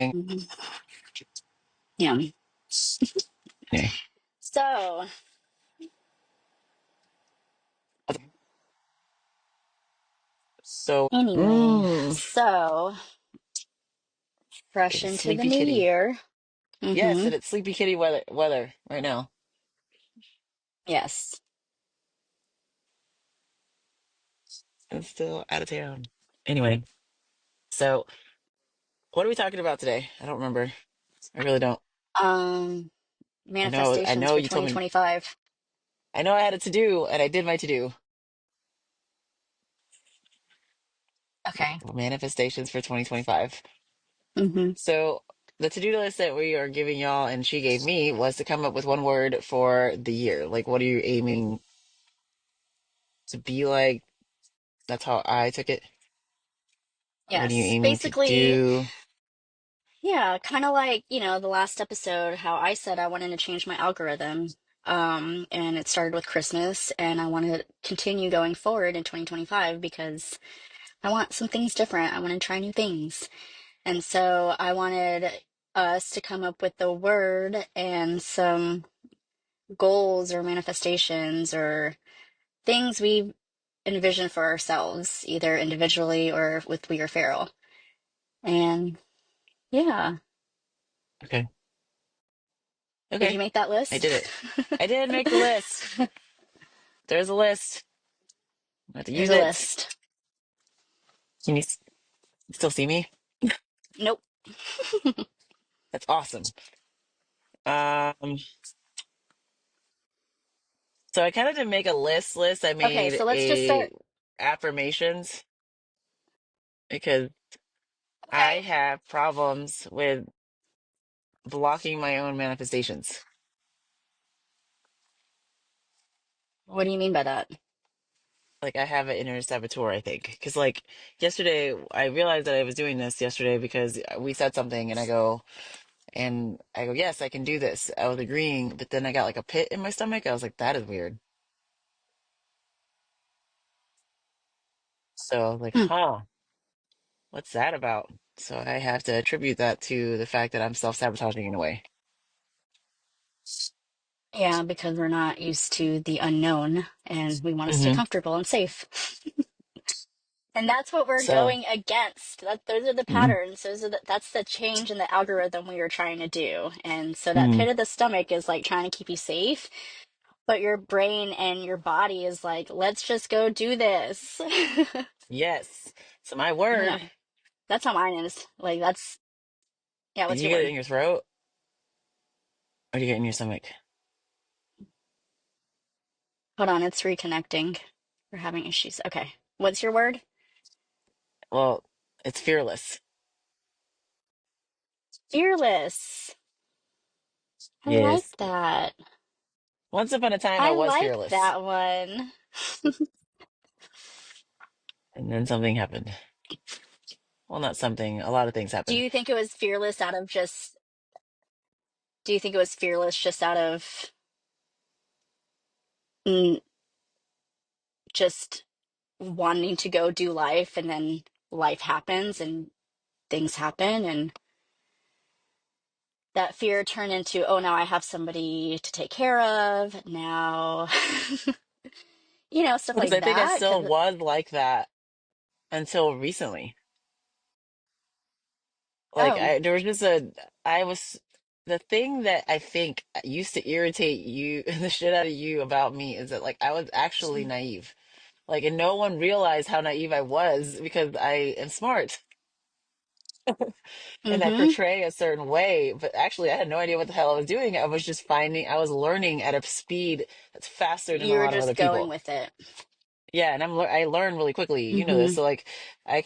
Hmm. Yeah. Anyway, So, so anyway, so fresh it's into the Sleepy new Kitty. year. Yes, Hmm. and it's Sleepy Kitty weather right now. Yes. It's still out of town. Anyway, so what are we talking about today? I don't remember. I really don't. Um, I Manifestations know for you told me. 2025. I know I had a to do, and I did my to do. Okay. Manifestations for 2025. Hmm. So the to do list that we are giving y'all and she gave me was to come up with one word for the year. Like, what are you aiming to be like? That's how I took it. What are you Yes. aiming to Basically, do? yeah, kind of like, the last episode, how I said I wanted to change my algorithm. And it started with Christmas, and I want to continue going forward in 2025 because I want some things different. I want to try new things. And so I wanted us to come up with the word and some goals or manifestations or things we envision for ourselves, either individually or with We Are Feral. And yeah, Okay. did you Okay. make that I list? did it. I did make the list. There's a list. I have to There's use a it. list. Can you still see me? Nope. That's awesome. Um, so I kind of didn't make a list. I Okay, made so let's just a start. affirmations because I Okay. have problems with blocking my own manifestations. What do you mean by that? Like I have an inner saboteur, I think. Because like yesterday, I realized that I was doing this yesterday because we said something, and I go, yes, I can do this. I was agreeing, but then I got like a pit in my stomach. I was like, that is weird. So I was like, Hmm. huh, what's that about? So I have to attribute that to the fact that I'm self-sabotaging in a way. Yeah, because we're not used to the unknown and we want to stay Hmm. comfortable and safe. And that's what we're So, going against. Those are the mm, patterns. That's the change in the algorithm we are trying to do. And so that mm, pit of the stomach is like trying to keep you safe, but your brain and your body is like, let's just go do this. yes. So my Yeah, word, that's how mine is. Like that's yeah. did What's you your get it word? in your throat or do you get it in your stomach? Hold on, it's reconnecting. We're having issues. Okay, what's your word? Well, it's fearless. Fearless. I like Yes. that. Once upon a time, I I was like fearless, that one. and then something happened. Well, not something, a lot of things Do happened. you think it was fearless out of just, do you think it was fearless just out of mm, just wanting to go do life and then life happens and things happen and that fear turned into, oh, now I have somebody to take care of. Now, stuff Because like I think I that. still Because, was like that until recently. Like oh, there was just a, I was, the thing that I think used to irritate you, the shit out of you about me is that like I was actually naive. Like, and no one realized how naive I was because I am smart and I mm-hmm. portray a certain way, but actually I had no idea what the hell I was doing. I was just finding, I was learning at a speed that's faster than a You were lot of other just going people. with it. Yeah, and I learn really quickly. You know this. Mm-hmm. So like I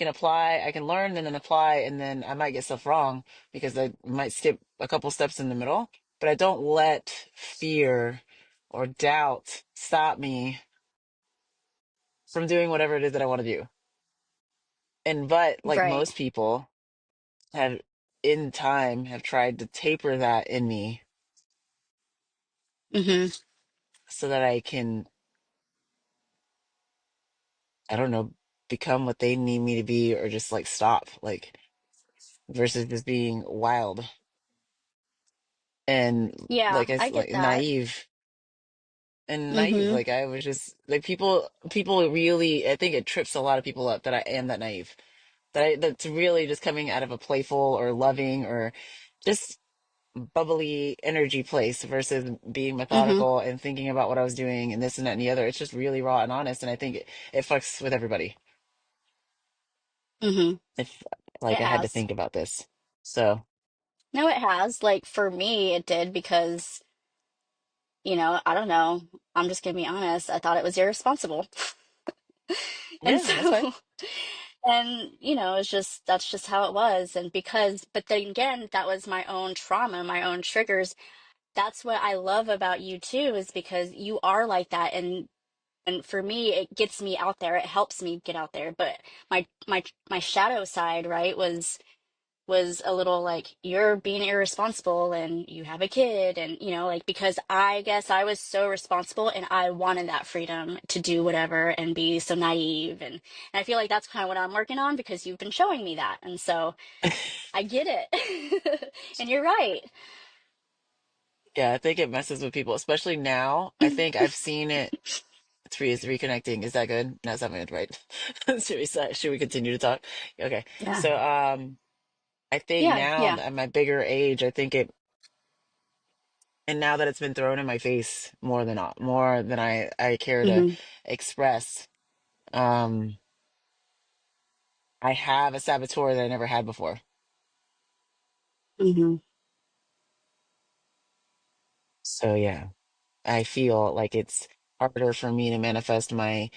can learn and then apply and then I might get stuff wrong because I might skip a couple steps in the middle, but I don't let fear or doubt stop me from doing whatever it is that I want to do. And but like Right. most people have in time have tried to taper that in me Mm-hmm. so that I can, I don't know, become what they need me to be or just like stop. Like versus just being wild and Yeah, I like get that. naive and naive. Mm-hmm. Like I was just like people really, I think it trips a lot of people up that I am that naive. That's really just coming out of a playful or loving or just bubbly energy place versus being Mm-hmm. methodical and thinking about what I was doing and this and that and the other. It's just really raw and honest, and I think it fucks with everybody. Mm-hmm. If It like I had to has. think about this, so No, it has. Like for me, it did because, I don't know. I'm just gonna be honest. I thought it was irresponsible. And yeah, that's fine. so, and, it's just, that's just how it was. And because, but then again, that was my own trauma, my own triggers. That's what I love about you too, is because you are like that. And for me, it gets me out there. It helps me get out there. But my shadow side, right, was a little like, you're being irresponsible and you have a kid, and like, because I guess I was so responsible and I wanted that freedom to do whatever and be so naive, and I feel like that's kind of what I'm working on because you've been showing me that, and so I get it. And you're right. Yeah, I think it messes with people, especially now. I think I've seen it. It's reconnecting. Is that good? No, it's not good, right? Should we continue to talk? Okay. Yeah, So I think yeah, now yeah. that at my bigger age, I think it, and now that it's been thrown in my face more than I care to Hmm. express, um, I have a saboteur that I never had before. Hmm. So yeah, I feel like it's harder for me to manifest my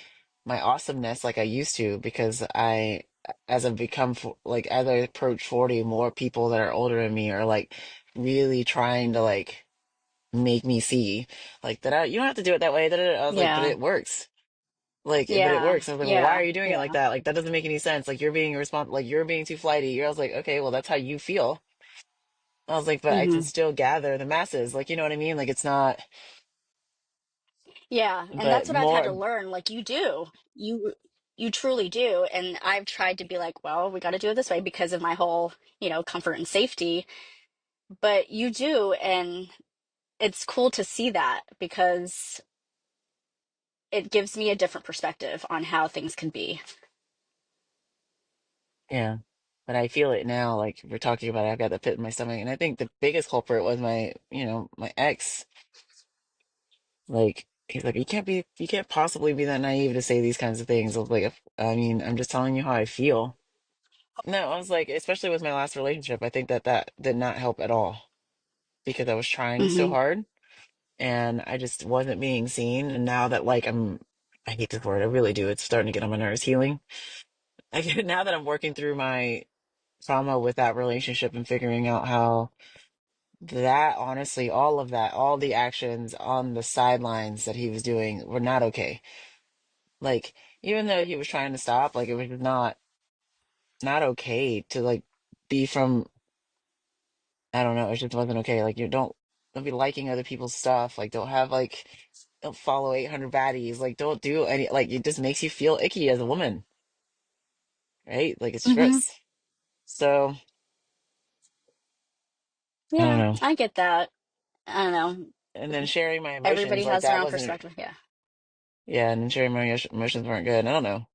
awesomeness like I used to because as I've become like as I approach 40, more people that are older than me are like really trying to like make me see like that you don't have to do it that way. I was like, but Yeah, it works. But it yeah, works. I was like, well, why are yeah, you doing it like yeah. that? Like that doesn't make any sense. Like you're being irresponsible. Like you're being too flighty. I was like, okay, well, that's how you feel. I was like, but I can Hmm. still gather the masses. Like, you know what I mean? Like it's not, Yeah, and but that's what I've had to more, learn. Like you do. You truly do. And I've tried to be like, well, we got to do it this way because of my whole, comfort and safety. But you do, and it's cool to see that because it gives me a different perspective on how things can be. yeah. But I feel it now. Like we're talking about it, I've got the pit in my stomach. And I think the biggest culprit was my ex. Like, he's like, you can't possibly be that naive to say these kinds of things. I was like, I mean, I'm just telling you how I feel. No, I was like, especially with my last relationship, I think that did not help at all because I was trying so Hmm. hard and I just wasn't being seen. And now that like I hate this word, I really do. It's starting to get on my nerves. Healing. Now that I'm working through my trauma with that relationship and figuring out how that, honestly, all of that, all the actions on the sidelines that he was doing were not okay. Like, even though he was trying to stop, like it was just not okay to like be from, I don't know, it just wasn't okay. Like you don't be liking other people's stuff. Like don't follow 800 baddies. Like don't do any, like it just makes you feel icky as a woman, right? Like it's Hmm. gross. So I don't Yeah, know. I get that. I don't know. And then sharing my Everybody emotions, like has their that own wasn't, perspective. Yeah. yeah, and then sharing my emotions weren't good. I don't know.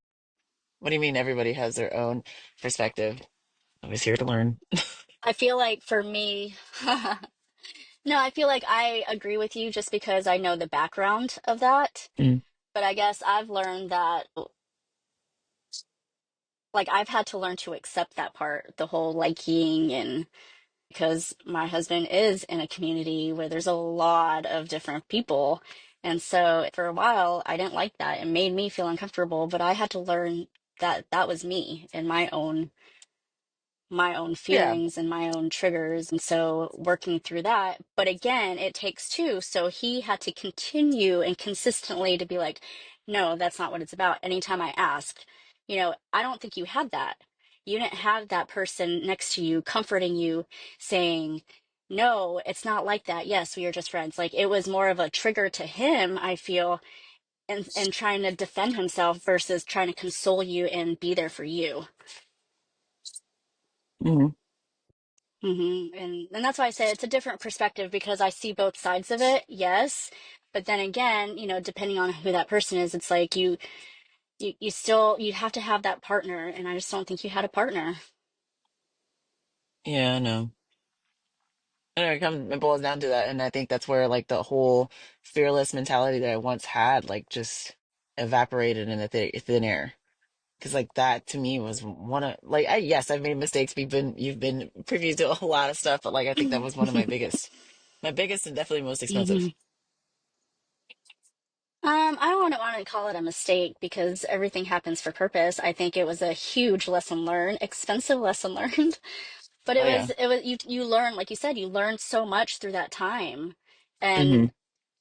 What do you mean everybody has their own perspective? I was here to learn. I feel like for me, no, I feel like I agree with you just because I know the background of that. Mm. But I guess I've learned that, like, I've had to learn to accept that part, the whole liking, and because my husband is in a community where there's a lot of different people. And so for a while, I didn't like that. It made me feel uncomfortable, but I had to learn that that was me and my own Yeah. feelings and my own triggers. And so working through that. But again, it takes two. So he had to continue and consistently to be like, no, that's not what it's about. Anytime I asked, I don't think you had that. You didn't have that person next to you, comforting you, saying, no, it's not like that. Yes, we are just friends. Like it was more of a trigger to him, I feel, and trying to defend himself versus trying to console you and be there for you. Hmm. And that's why I say it's a different perspective because I see both sides of it, yes. But then again, depending on who that person is, it's like you still you have to have that partner, and I just don't think you had a partner. Yeah, I know. I know it boils down to that, and I think that's where like the whole fearless mentality that I once had like just evaporated in the thin air. Because like that to me was one of like yes, I've made mistakes. You've been privy to a lot of stuff, but like I think that was one of my biggest and definitely most expensive. hmm I don't want to call it a mistake because everything happens for purpose. I think it was a huge lesson learned, expensive lesson learned, but Oh yeah. it was you learn, like you said, you learned so much through that time. Hmm. And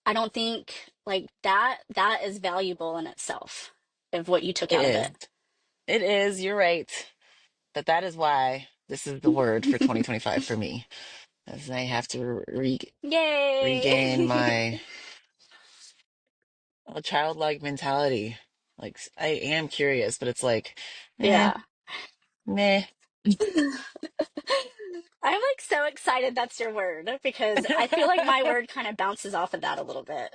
I don't think like that is valuable in itself of what you took It out of is. it. It is. You're right. But that is why this is the word for 2025 for me, as I have to regain Yay. my childlike mentality. Like I am curious, but it's like, eh, Yeah. meh. I'm like so excited that's your word because I feel like my word kind of bounces off of that a little bit.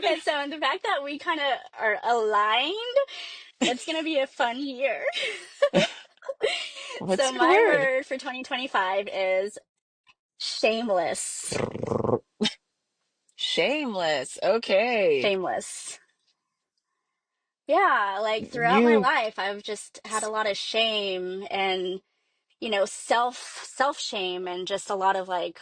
And so, the fact that we kind of are aligned, it's going to be a fun year. What's So, your my word? word for 2025 is shameless. Shameless. Okay. Shameless. Yeah, like throughout my You, life, I've just had a lot of shame and self shame and just a lot of like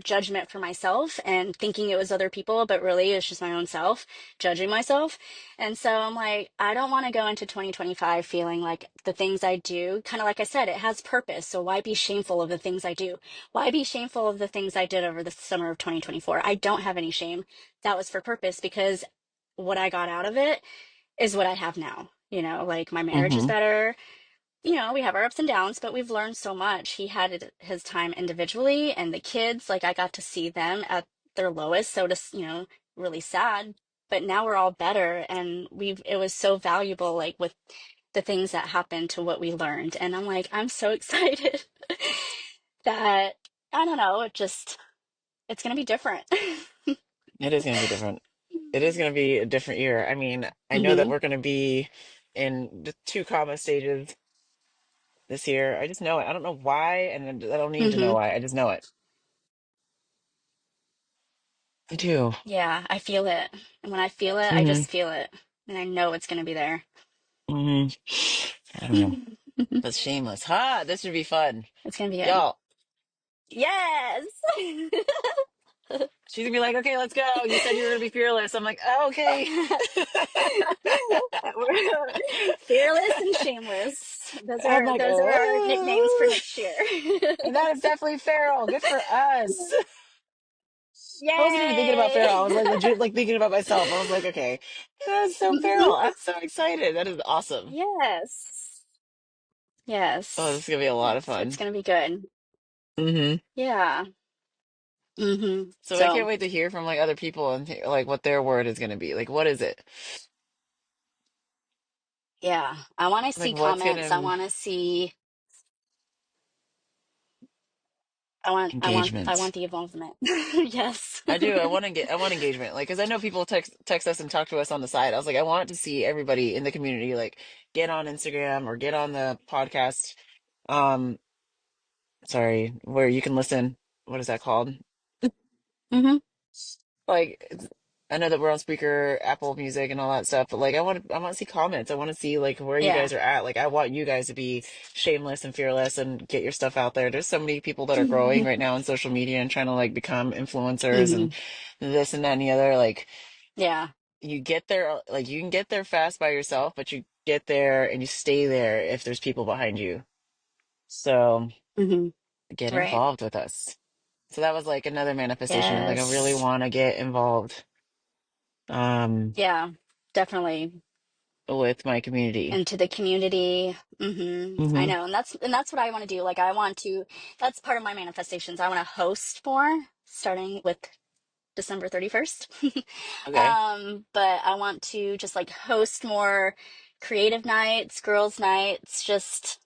judgment for myself and thinking it was other people, but really it's just my own self judging myself. And so I'm like, I don't want to go into 2025 feeling like the things I do, kind of like I said, it has purpose. So why be shameful of the things I do? Why be shameful of the things I did over the summer of 2024? I don't have any shame. That was for purpose because what I got out of it is what I have now. Like my marriage is hmm better. We have our ups and downs, but we've learned so much. He had his time individually, and the kids, like I got to see them at their lowest, so really sad. But now we're all better, and it was so valuable, like with the things that happened to what we learned. And I'm like, I'm so excited that I don't know, it's gonna be different. it is going to be different. It is going to be a different year. I mean, I know that hmm we're going to be in the two comma stages this year. I just know it. I don't know why, and I don't need to know hmm why. I just know it. I do. Yeah, I feel it. And when I feel it, I Hmm. just feel it. And I know it's gonna be there. Hmm. I don't know. But shameless. Ha! This should be fun. It's gonna be good. Y'all, Yes. she's gonna be like, okay, let's go. You said you were gonna be fearless. I'm like, oh, okay. We're fearless and shameless. Those I'm are like, those are our nicknames for oh, next year. and that is definitely feral. Good for us. I wasn't even thinking about feral. I was Yay. like legit, like thinking about myself. I was like, okay, that's so feral. I'm so excited. That is awesome. Yes. Oh, this Yes. is gonna be a lot of It's fun. gonna be good. Hmm. Yeah. So I can't So wait to hear from like other people and like what their word is gonna be. Like, what is it? yeah, I want to Like, see what's comments. I gonna want to see. I engagement? want the involvement. Yes. I do. I want engagement. Like, because I know people text us and talk to us on the side. I was like, I want to see everybody in the community like get on Instagram or get on the podcast. Um, sorry, where you can listen. What is that called? hmm Like, I know that we're on Spreaker, Apple Music, and all that stuff, but like, I want to see comments. I want to see like where you Yeah. guys are at. Like, I want you guys to be shameless and fearless and get your stuff out there. There's so many people that are growing right now on social media and trying to like become influencers hmm and this and that and the other. Like, Yeah. you get there, like you can get there fast by yourself, but you get there and you stay there if there's people behind you. So hmm get Right. involved with us. So that was like another manifestation. Like, I really Yes. want to get involved. Um, Yeah. Definitely. with my community. Into the community. I Hmm. know. And that's what I want to do. Like that's part of my manifestations. I want to host more starting with December 31st. Okay. But I want to just like host more creative nights, girls' nights, just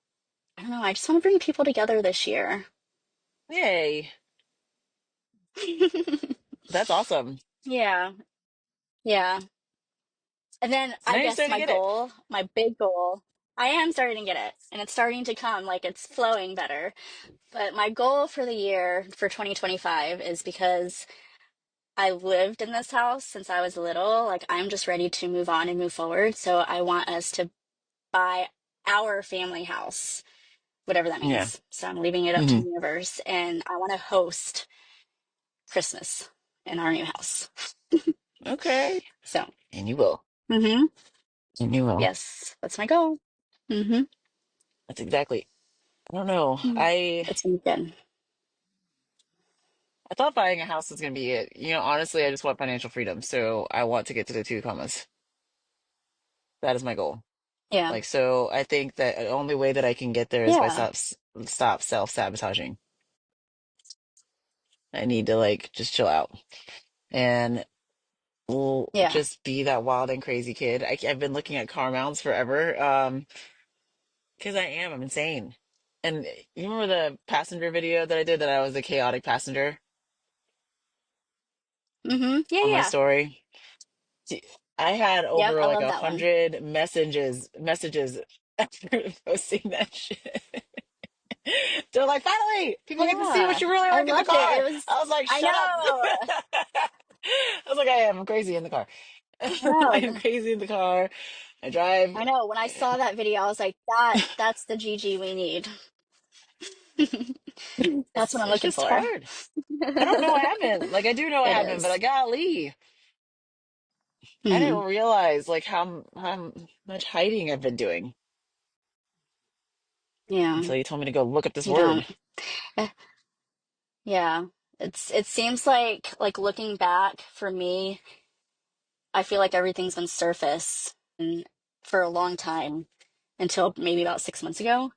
I don't know. I just want to bring people together this year. Yay. That's awesome. Yeah, yeah. And then So I now you're guess starting my to get it. goal, my big goal, I am starting to get it, and it's starting to come, like it's flowing better. But my goal for the year for 2025 is because I lived in this house since I was little, like I'm just ready to move on and move forward. So I want us to buy our family house, whatever that Yeah. means. So I'm leaving it up to Hmm. the universe, and I want to host Christmas in our new house. Okay. So, And you will. hmm And you will. yes, that's my goal. hmm That's exactly. I don't know. It's gonna be good. I thought buying a house was gonna be it. Honestly, I just want financial freedom. So I want to get to the two commas. That is my goal. Yeah, Like, so I think that the only way that I can get there is by yeah, stop self-sabotaging. I need to like just chill out and will yeah. just be that wild and crazy kid. I've been looking at car mounts forever. Because I'm insane. And you remember the passenger video that I did that I was a chaotic passenger Yeah, on my yeah. story? See, I had Yep, over I like love a that one. hundred messages after posting that shit. They're like, finally, people get to see what Yeah, you really I like in the loved it. car. It was, I was like, I shut up. know, I was like, I am. I'm crazy in the car. I know. I'm crazy in the car. I drive. I know. When I saw that video, I was like, that's the Gigi we need. That's what I'm It's looking just for. hard. I don't know what happened. Like, I do know what It happened, but is. golly, I Hmm. didn't realize like how much hiding I've been doing Yeah, until you told me to go look up this you don't. word. Eh, Yeah. It seems like looking back for me, I feel like everything's been surface and for a long time until maybe about 6 months ago.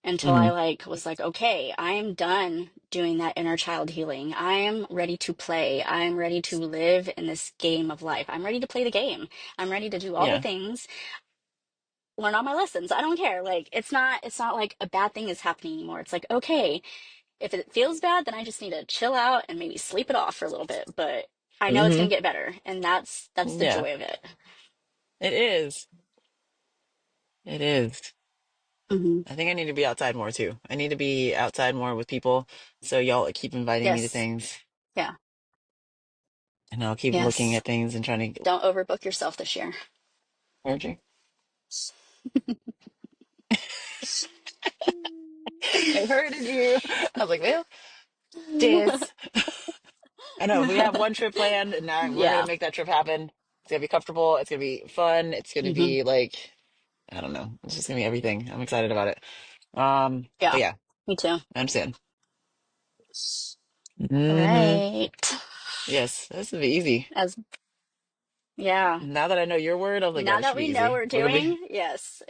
Until Hmm. I was like, okay, I'm done doing that inner child healing. I'm ready to play. I'm ready to live in this game of life. I'm ready to play the game. I'm ready to do all the Yeah. things, learn all my lessons. I don't care. Like it's not like a bad thing is happening anymore. It's like, okay, if it feels bad, then I just need to chill out and maybe sleep it off for a little bit, but I know it's Hmm. going to get better, and that's the Yeah. joy of it. It is. It is. Hmm. I think I need to be outside more too. I need to be outside more with people. So y'all keep inviting me to Yes. things, Yeah. and I'll keep looking Yes. at things and trying to. Don't overbook yourself this year. Urging. I heard it you. I was like, well, Diz. I know we have one trip planned, and now we're gonna Yeah. make that trip happen. It's gonna be comfortable. It's gonna be fun. It's gonna Hmm. be like I don't know. It's just gonna be everything. I'm excited about it. But Yeah. yeah, Me too. I understand. All Hmm. right. Yes, this will be easy. As yeah. Now that I know your word, I was like, yeah, Now this should that be we know what easy. we're We're gonna be. doing, yes.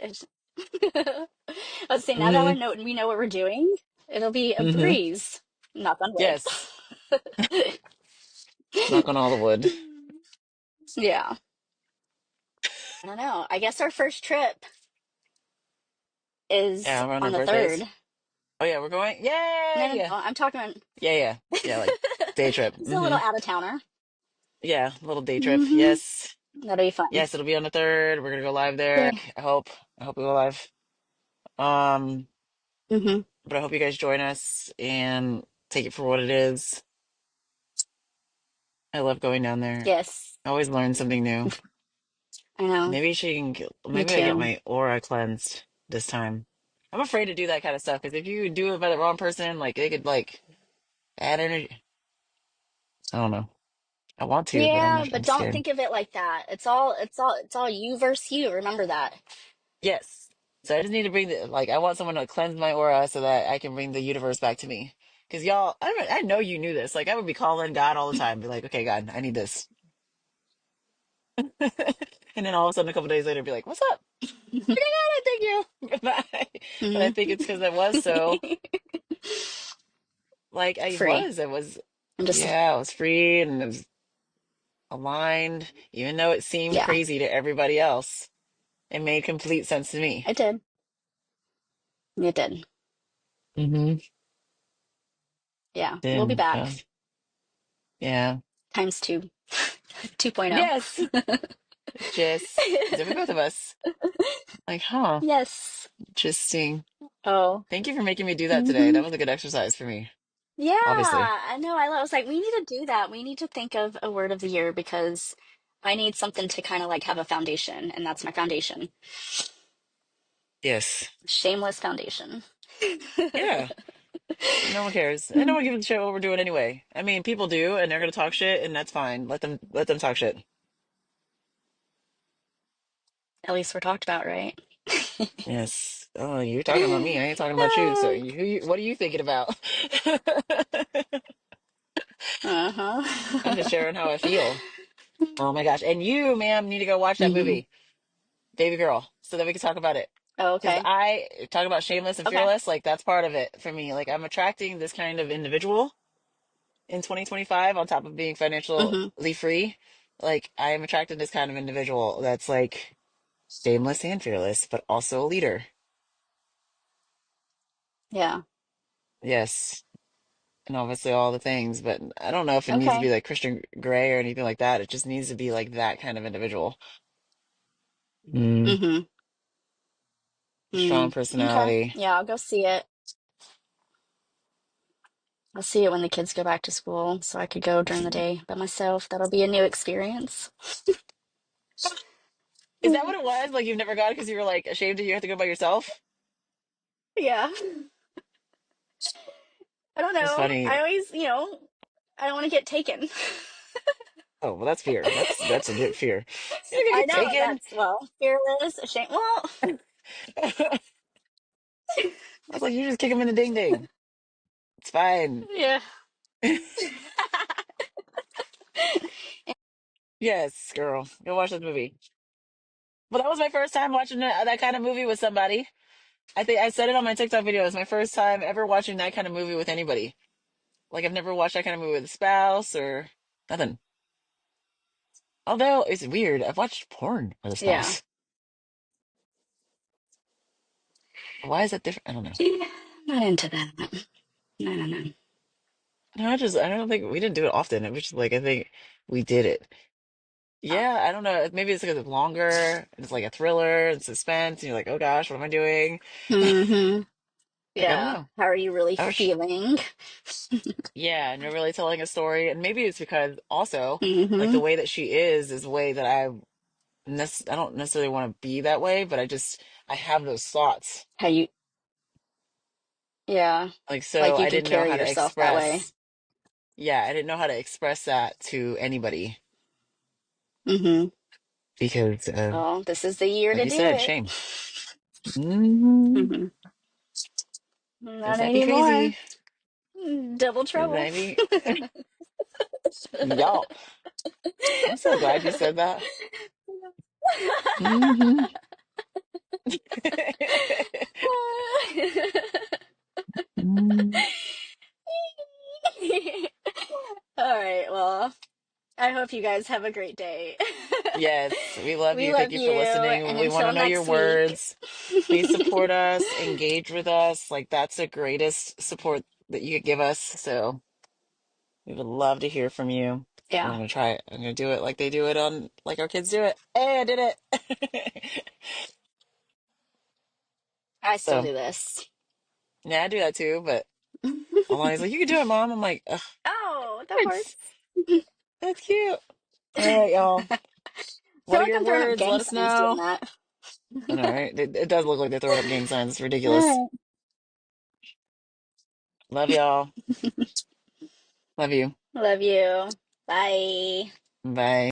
Let's say now that Hmm. we know what we're doing, it'll be a Hmm. breeze. Knock on wood. Yes. Knock on all the wood. Yeah. I don't know. I guess our first trip is Yeah, around on our the 3rd. birthdays. Oh yeah, we're going. No, no, no. Yay! I'm talking. Yeah, yeah, yeah. Like day trip. It's a Hmm. little out of towner. Yeah, little day trip. Hmm. Yes. That'll be fun. Yes, it'll be on the 3rd. We're gonna go live there. Yay. I hope. I hope we go live. Um, Hmm. but I hope you guys join us and take it for what it is. I love going down there. Yes. I always learn something new. I know. Maybe she can Me maybe I get too. my aura cleansed this time. I'm afraid to do that kind of stuff because if you do it by the wrong person, like they could like add energy. I don't know. I want to, but Yeah, but I'm don't scared. think of it like that. It's all you versus you. Remember that. Yes. So I just need to bring the like I want someone to cleanse my aura so that I can bring the universe back to me. Because y'all, I know you knew this. Like I would be calling God all the time, be like, okay, God, I need this. And then all of a sudden, a couple days later, be like, "What's up? Okay, got it. Thank you. Goodbye." But I Hmm. think it's because I was so like Free. I was, I'm just, yeah, I was free and it was aligned, even though it seemed yeah, crazy to everybody else. It made complete sense to me. I did. It did. Mm-hmm. Yeah, we'll be Then, back. yeah. Times two. 2.0. Yes. Just there were both of us. Like, huh, Yes. interesting. Oh. Thank you for making me do that today. Hmm. That was a good exercise for me, Yeah, obviously. I know. I was like, we need to do that. We need to think of a word of the year because I need something to kind of like have a foundation, and that's my foundation. Yes. Shameless foundation. Yeah. No one cares. And no one gives a shit what we're doing anyway. I mean, people do, and they're gonna talk shit, and that's fine. Let them talk shit. At least we're talked about, right? Yes. Oh, you're talking about me. I ain't talking about you. So what are you thinking about? I'm just Uh-huh. sharing how I feel. Oh my gosh. And you, ma'am, need to go watch that Hmm. movie, Baby Girl, so that we can talk about it. Oh, Because okay. I talk about shameless and Okay. fearless, like that's part of it for me. Like I'm attracting this kind of individual in 2025 on top of being Hmm. financially free. Like I am attracted to this kind of individual that's like shameless and fearless, but also a leader. Yeah. Yes. And obviously all the things, but I don't know if it needs to be Okay. like Christian Grey or anything like that. It just needs to be like that kind of individual. Mm, Hmm. strong Mm. Okay. personality. Yeah, I'll go see it. I'll see it when the kids go back to school, so I could go during the day by myself. That'll be a new experience. Is that what it was? Like you've never gone because you were like ashamed that you have to go by yourself? Yeah. I don't That's know. funny. I always, I don't want to get taken. Oh, well, that's fear. That's legit fear. You're gonna I get know taken. that's, well, fearless, ashamed. Well, I was like, you just kick him in the ding ding. It's fine. yeah. Yes, girl, go watch this movie. But that was my first time watching that kind of movie with somebody. I think I said it on my TikTok video. It's my first time ever watching that kind of movie with anybody. Like I've never watched that kind of movie with a spouse or nothing. Although it's weird, I've watched porn with a Yeah. spouse. Why is that different? I don't know. Yeah, not into that. No, no, no. No, I don't think we didn't do it often. It was just like I think we did it. Oh. Yeah, I don't know. Maybe it's because it's longer. It's like a thriller and suspense, and you're like, oh gosh, what am I doing? Hmm. Like I don't Yeah. know. How are you really I was, feeling? yeah, and you're really telling a story, and maybe it's because also like the Hmm. way that she is the way that I don't necessarily want to be that way, but I have those thoughts. How you, yeah. Like so, Like you I could didn't know carry how to yourself that way. express. Yeah, I didn't know how to express that to anybody Hmm. because, Well, this is the year like to you do said, it. shame. Mm, Hmm. this Not might be anymore. crazy. Double It trouble. might be, y'all. I'm so glad you said that. Hmm. All right, well, I hope you guys have a great day. Yes, we love We you. Thank love you for you, listening. and We want to until know your next week. words. Please support us, engage with us. Like that's the greatest support that you could give us. So we would love to hear from you. And Yeah, I'm gonna try it. I'm gonna do it like they do it on like our kids do it. Hey, I did it. I still So do this. yeah, I do that too. But Alani's like, you can do it, Mom. I'm like, ugh, Oh, the it's hearts. that's cute. All right, y'all. Feel What are like your I'm throwing up words? gang Let us signs doing know. that. I know, right? It does look like they're throwing up gang signs. It's ridiculous. All Love y'all. Love you. right. Love you. Bye. Bye.